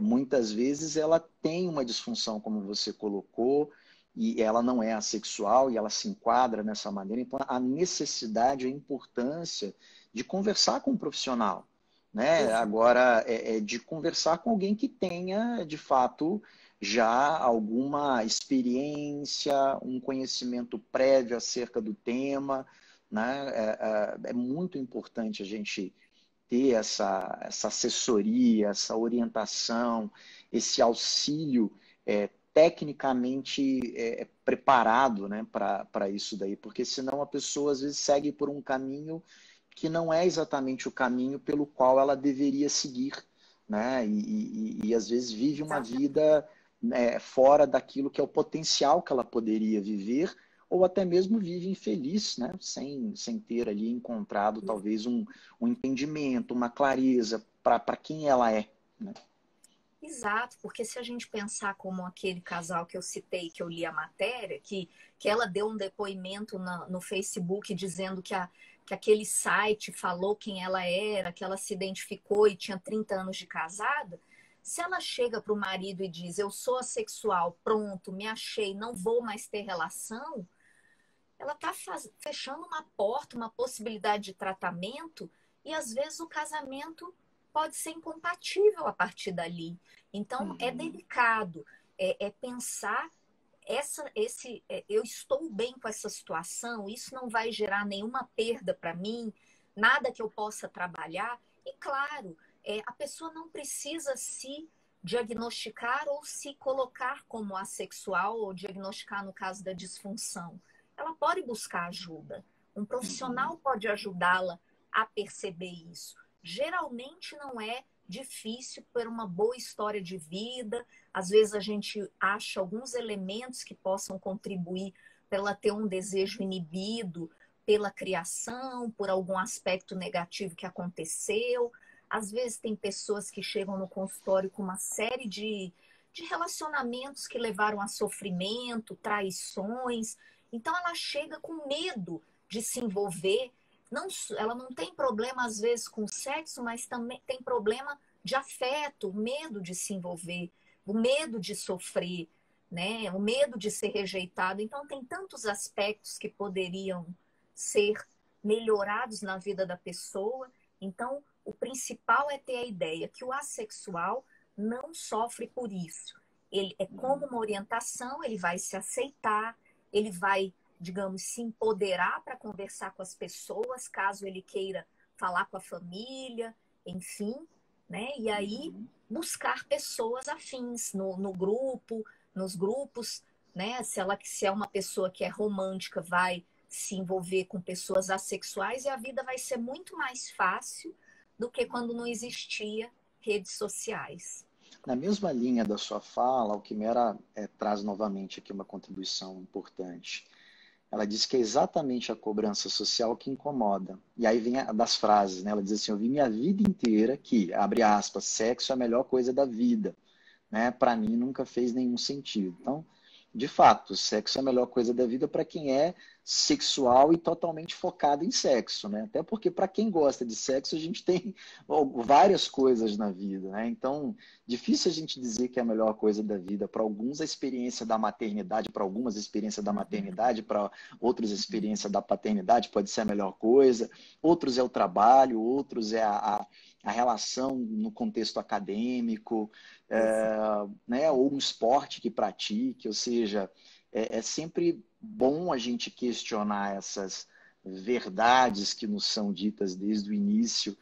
Muitas vezes ela tem uma disfunção, como você colocou, e ela não é assexual, e ela se enquadra nessa maneira. Então, a necessidade, a importância de conversar com um profissional, né? Exato. Agora, de conversar com alguém que tenha, de fato, já alguma experiência, um conhecimento prévio acerca do tema, né? É muito importante a gente ter essa assessoria, essa orientação, esse auxílio tecnicamente preparado, né, para isso daí, porque senão a pessoa às vezes segue por um caminho que não é exatamente o caminho pelo qual ela deveria seguir, né? E às vezes vive uma Exato. vida fora daquilo que é o potencial que ela poderia viver, ou até mesmo vive infeliz, né? Sem ter ali encontrado talvez um entendimento, uma clareza para quem ela é, né? Exato, porque se a gente pensar como aquele casal que eu citei, que eu li a matéria, que ela deu um depoimento no Facebook dizendo que aquele site falou quem ela era, que ela se identificou e tinha 30 anos de casada, se ela chega para o marido e diz, eu sou assexual, pronto, me achei, não vou mais ter relação, ela está fechando uma porta, uma possibilidade de tratamento, e às vezes o casamento pode ser incompatível a partir dali. Então, é delicado, pensar eu estou bem com essa situação, isso não vai gerar nenhuma perda para mim, nada que eu possa trabalhar. E claro, a pessoa não precisa se diagnosticar ou se colocar como assexual ou diagnosticar no caso da disfunção. Ela pode buscar ajuda. Um profissional pode ajudá-la a perceber isso. Geralmente não é difícil por uma boa história de vida. Às vezes a gente acha alguns elementos que possam contribuir para ela ter um desejo inibido pela criação, por algum aspecto negativo que aconteceu. Às vezes tem pessoas que chegam no consultório com uma série de relacionamentos que levaram a sofrimento, traições. Então ela chega com medo de se envolver. Não, ela não tem problema, às vezes, com sexo, mas também tem problema de afeto, medo de se envolver, o medo de sofrer, né? O medo de ser rejeitado. Então, tem tantos aspectos que poderiam ser melhorados na vida da pessoa. Então, o principal é ter a ideia que o assexual não sofre por isso. Ele é como uma orientação, ele vai se aceitar, ele vai, digamos, se empoderar para conversar com as pessoas, caso ele queira falar com a família, enfim, né? E aí buscar pessoas afins no grupo, nos grupos, né? Se é uma pessoa que é romântica, vai se envolver com pessoas assexuais e a vida vai ser muito mais fácil do que quando não existia redes sociais. Na mesma linha da sua fala, a Alquimera traz novamente aqui uma contribuição importante. Ela diz que é exatamente a cobrança social que incomoda. E aí vem a das frases, né? Ela diz assim, eu vi minha vida inteira que, abre aspas, sexo é a melhor coisa da vida, né? Para mim nunca fez nenhum sentido. Então, de fato, sexo é a melhor coisa da vida para quem é sexual e totalmente focado em sexo, né? Até porque para quem gosta de sexo, a gente tem várias coisas na vida, né? Então, difícil a gente dizer que é a melhor coisa da vida. Para alguns, a experiência da maternidade, para algumas, a experiência da maternidade, para outros, a experiência da paternidade pode ser a melhor coisa. Outros é o trabalho, outros é a relação no contexto acadêmico, né, ou um esporte que pratique, ou seja, é sempre bom a gente questionar essas verdades que nos são ditas desde o início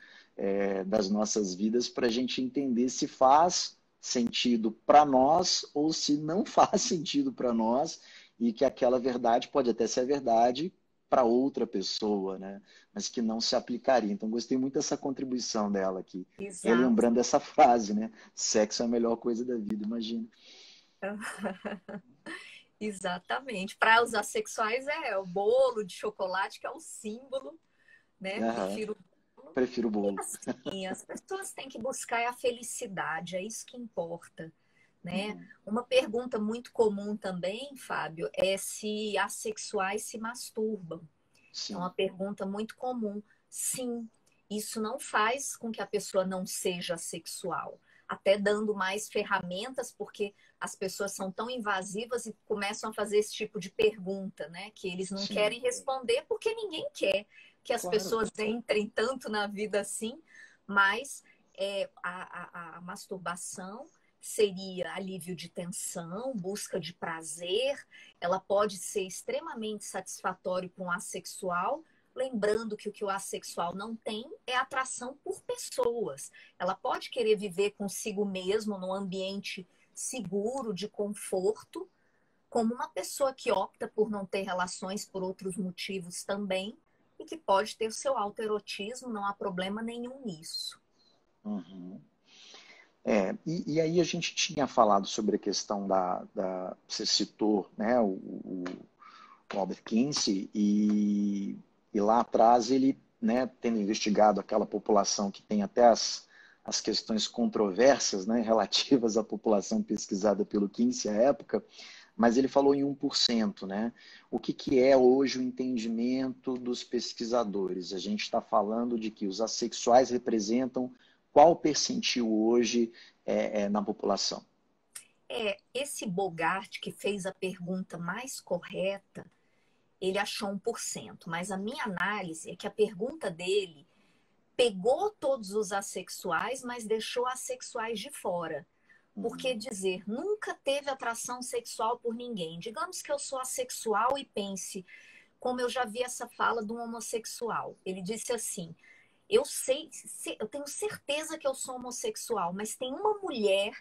das nossas vidas para a gente entender se faz sentido para nós ou se não faz sentido para nós e que aquela verdade pode até ser a verdade para outra pessoa, né? Mas que não se aplicaria. Então, gostei muito dessa contribuição dela aqui. Exato. Relembrando essa frase, né? Sexo é a melhor coisa da vida, imagina. Exatamente. Para os assexuais é o bolo de chocolate que é o símbolo, né? Aham, Prefiro. prefiro o E bolo. assim, as pessoas têm que buscar a felicidade, é isso que importa, né? Uhum. Uma pergunta muito comum também, Fábio, é se assexuais se masturbam. É uma Sim, pergunta muito comum. Sim, isso não faz com que a pessoa não seja sexual. Até dando mais ferramentas, porque as pessoas são tão invasivas e começam a fazer esse tipo de pergunta, né? Que eles não sim, querem responder porque ninguém quer que as claro. pessoas entrem tanto na vida assim, mas a masturbação seria alívio de tensão, busca de prazer, ela pode ser extremamente satisfatório para um assexual, lembrando que o que o assexual não tem é atração por pessoas. Ela pode querer viver consigo mesmo num ambiente seguro, de conforto, como uma pessoa que opta por não ter relações por outros motivos também, e que pode ter o seu autoerotismo, não há problema nenhum nisso. Uhum. E aí a gente tinha falado sobre a questão você citou, né, o Albert Kinsey, e lá atrás ele, né, tendo investigado aquela população que tem até as questões controversas, né, relativas à população pesquisada pelo Kinsey à época, mas ele falou em 1%, né? O que é hoje o entendimento dos pesquisadores? A gente está falando de que os assexuais representam qual percentil hoje na população? Esse Bogart que fez a pergunta mais correta, ele achou 1%, mas a minha análise é que a pergunta dele pegou todos os assexuais, mas deixou assexuais de fora. Porque Uhum. dizer nunca teve atração sexual por ninguém. Digamos que eu sou assexual e pense, como eu já vi essa fala de um homossexual. Ele disse assim: eu sei, eu tenho certeza que eu sou homossexual, mas tem uma mulher,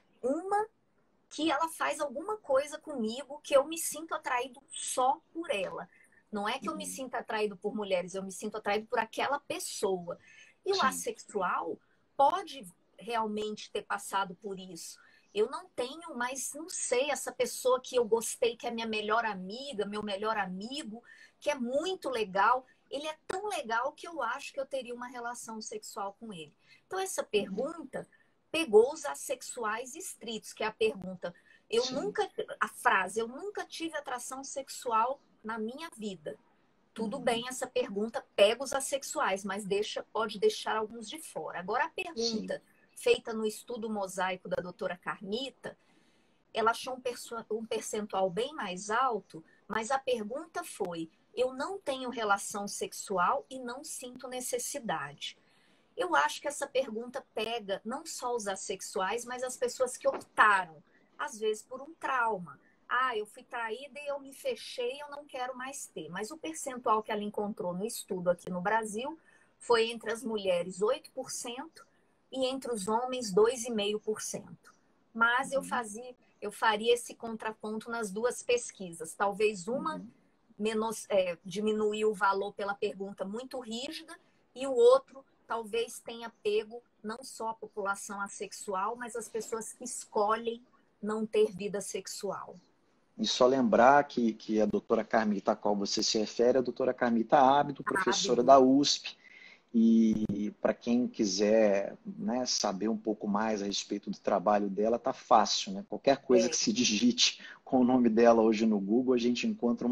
que ela faz alguma coisa comigo que eu me sinto atraído só por ela. Não é que eu me Uhum. sinto atraído por mulheres, eu me sinto atraído por aquela pessoa. E o Sim, assexual pode realmente ter passado por isso. Eu não tenho, mas não sei, essa pessoa que eu gostei, que é minha melhor amiga, meu melhor amigo, que é muito legal, ele é tão legal que eu acho que eu teria uma relação sexual com ele. Então, essa pergunta pegou os assexuais estritos, que é a pergunta, sim. a frase, eu nunca tive atração sexual na minha vida. Tudo Uhum. bem, essa pergunta pega os assexuais, mas pode deixar alguns de fora. Agora, a Sim. pergunta feita no estudo mosaico da doutora Carmita, ela achou um percentual bem mais alto, mas a pergunta foi: eu não tenho relação sexual e não sinto necessidade. Eu acho que essa pergunta pega não só os assexuais, mas as pessoas que optaram, às vezes por um trauma. Ah, eu fui traída e eu me fechei, eu não quero mais ter. Mas o percentual que ela encontrou no estudo aqui no Brasil foi entre as mulheres 8% e entre os homens 2,5%. Mas eu faria esse contraponto nas duas pesquisas. Talvez uma diminuiu o valor pela pergunta muito rígida e o outro talvez tenha pego não só a população assexual, mas as pessoas que escolhem não ter vida sexual. E só lembrar que a doutora Carmita, a qual você se refere, é a doutora Carmita Ábido, professora da USP. E para quem quiser, né, saber um pouco mais a respeito do trabalho dela, tá fácil, né? Qualquer coisa que se digite com o nome dela hoje no Google, a gente encontra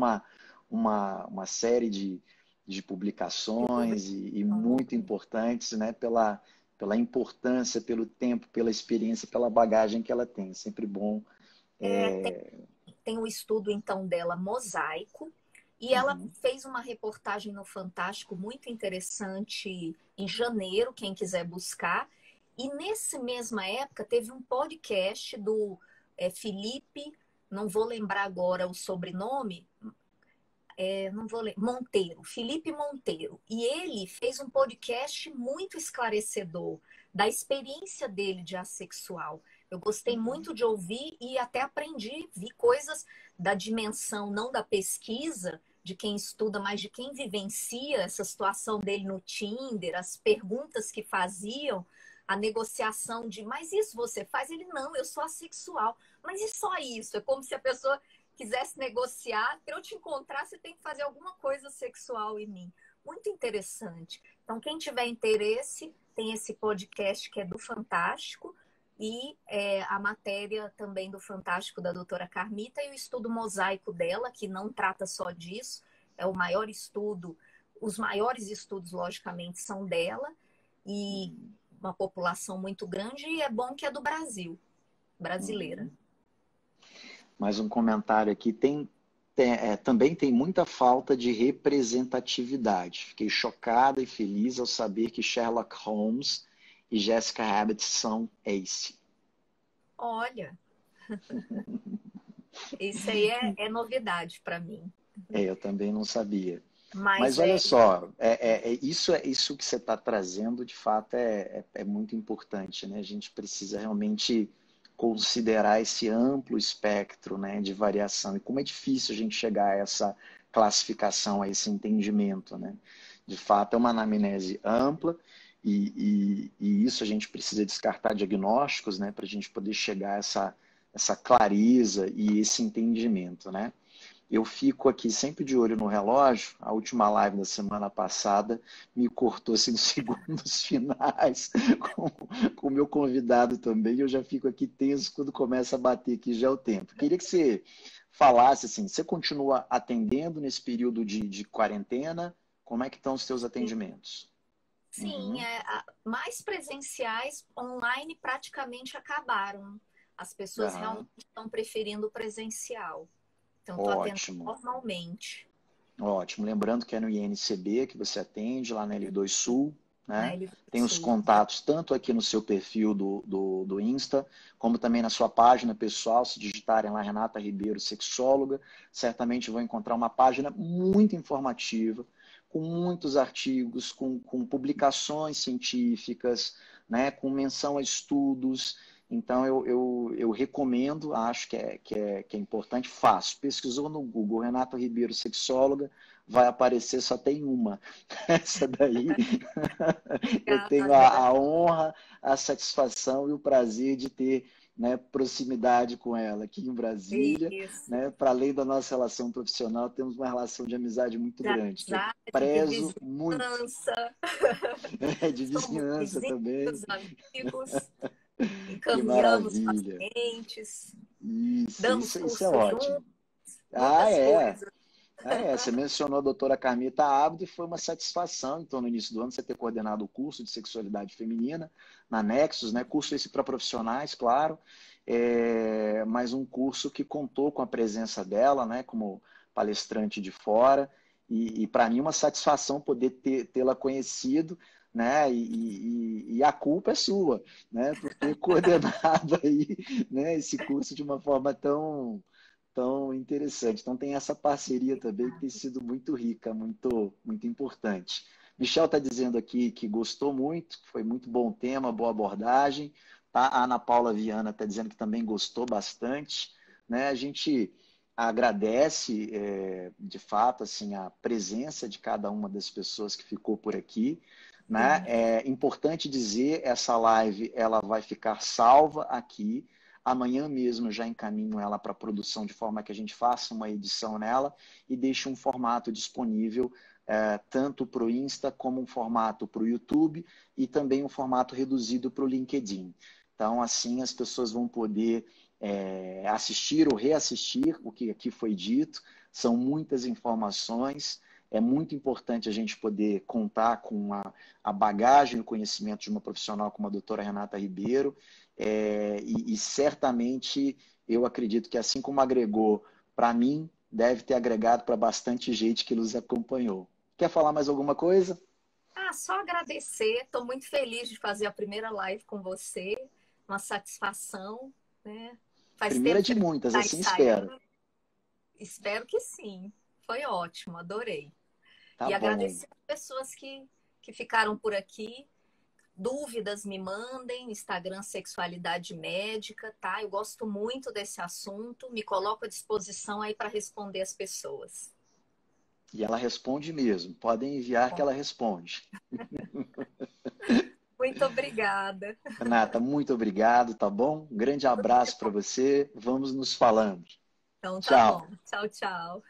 uma série de publicações e muito importantes, né, pela importância, pelo tempo, pela experiência, pela bagagem que ela tem. Sempre bom. Tem o estudo, então, dela, Mosaico, e ela fez uma reportagem no Fantástico muito interessante em janeiro, quem quiser buscar. E nessa mesma época teve um podcast do Felipe, não vou lembrar agora o sobrenome, não vou lembrar, Monteiro, Felipe Monteiro. E ele fez um podcast muito esclarecedor da experiência dele de assexual. Eu gostei muito de ouvir e até aprendi, vi coisas da dimensão, não da pesquisa, de quem estuda, mas de quem vivencia essa situação dele no Tinder, as perguntas que faziam, a negociação de, mas isso você faz? Ele, não, eu sou assexual. Mas e só isso? É como se a pessoa quisesse negociar, para eu te encontrar, você tem que fazer alguma coisa sexual em mim. Muito interessante. Então, quem tiver interesse, tem esse podcast que é do Fantástico, e a matéria também do Fantástico da doutora Carmita e o estudo mosaico dela, que não trata só disso, é o maior estudo, os maiores estudos, logicamente, são dela, e uma população muito grande, e é bom que é do Brasil, brasileira. Mais um comentário aqui, também tem muita falta de representatividade. Fiquei chocada e feliz ao saber que Sherlock Holmes e Jessica Rabbit são Ace. Olha, isso aí é novidade para mim. Eu também não sabia. Mas olha só, isso que você está trazendo, de fato, é muito importante, né? A gente precisa realmente considerar esse amplo espectro, né, de variação. E como é difícil a gente chegar a essa classificação, a esse entendimento, né? De fato, é uma anamnese ampla e isso a gente precisa descartar diagnósticos, né, para a gente poder chegar a essa clareza e esse entendimento, né? Eu fico aqui sempre de olho no relógio. A última live da semana passada me cortou assim, nos segundos finais com o meu convidado também. Eu já fico aqui tenso quando começa a bater aqui já o tempo. Queria que você falasse assim, você continua atendendo nesse período de quarentena? Como é que estão os seus atendimentos? Sim, mais presenciais, online praticamente acabaram. As pessoas realmente estão preferindo o presencial. Então, estou atendendo normalmente. Ótimo. Lembrando que é no INCB que você atende, lá na L2 Sul, né? Tem os Sul. contatos tanto aqui no seu perfil do Insta, como também na sua página pessoal. Se digitarem lá Renata Ribeiro, sexóloga, certamente vão encontrar uma página muito informativa, com muitos artigos, com publicações científicas, né? Com menção a estudos. Então, eu recomendo, acho que é importante, fácil. Pesquisou no Google, Renata Ribeiro, sexóloga, vai aparecer, só tem uma. Essa daí, eu tenho a honra, a satisfação e o prazer de ter, né, proximidade com ela aqui em Brasília. Né, para além da nossa relação profissional, temos uma relação de amizade muito grande. Que eu prezo muito. De vizinhança também. Amigos. Encaminhamos pacientes, damos isso é ótimo. Coisas. Você mencionou a doutora Carmita Ábido e foi uma satisfação, então, no início do ano, você ter coordenado o curso de sexualidade feminina na Nexus, né? Curso esse para profissionais, claro, mas um curso que contou com a presença dela, né, como palestrante de fora, e para mim uma satisfação poder tê-la conhecido, né? E a culpa é sua, né? Por ter coordenado aí, né, esse curso de uma forma tão interessante. Então tem essa parceria também que tem sido muito rica, muito importante. Michel está dizendo aqui que gostou muito, foi muito bom tema, boa abordagem. Tá? A Ana Paula Viana está dizendo que também gostou bastante. Né? A gente agradece, de fato, assim, a presença de cada uma das pessoas que ficou por aqui. Né? Sim. É importante dizer, essa live ela vai ficar salva aqui. Amanhã mesmo eu já encaminho ela para produção de forma que a gente faça uma edição nela e deixe um formato disponível tanto para o Insta como um formato para o YouTube e também um formato reduzido para o LinkedIn. Então, assim, as pessoas vão poder assistir ou reassistir o que aqui foi dito. São muitas informações. É muito importante a gente poder contar com a bagagem e o conhecimento de uma profissional como a doutora Renata Ribeiro. E certamente eu acredito que, assim como agregou para mim, deve ter agregado para bastante gente que nos acompanhou. Quer falar mais alguma coisa? Ah, só agradecer. Estou muito feliz de fazer a primeira live com você. Uma satisfação, né? Faz Primeira tempo que de a gente muitas, está assim espero. ensaiando. Espero que sim. Foi ótimo, adorei. Tá E bom. agradecer as pessoas que ficaram por aqui. Dúvidas me mandem, Instagram Sexualidade Médica, tá? Eu gosto muito desse assunto, me coloco à disposição aí para responder as pessoas. E ela responde mesmo. Podem enviar que Bom, ela responde. muito obrigada. Renata, muito obrigado, tá bom? Um grande Tudo de abraço para bom. você. Vamos nos falando. Então tá bom. Tchau. Tchau, tchau.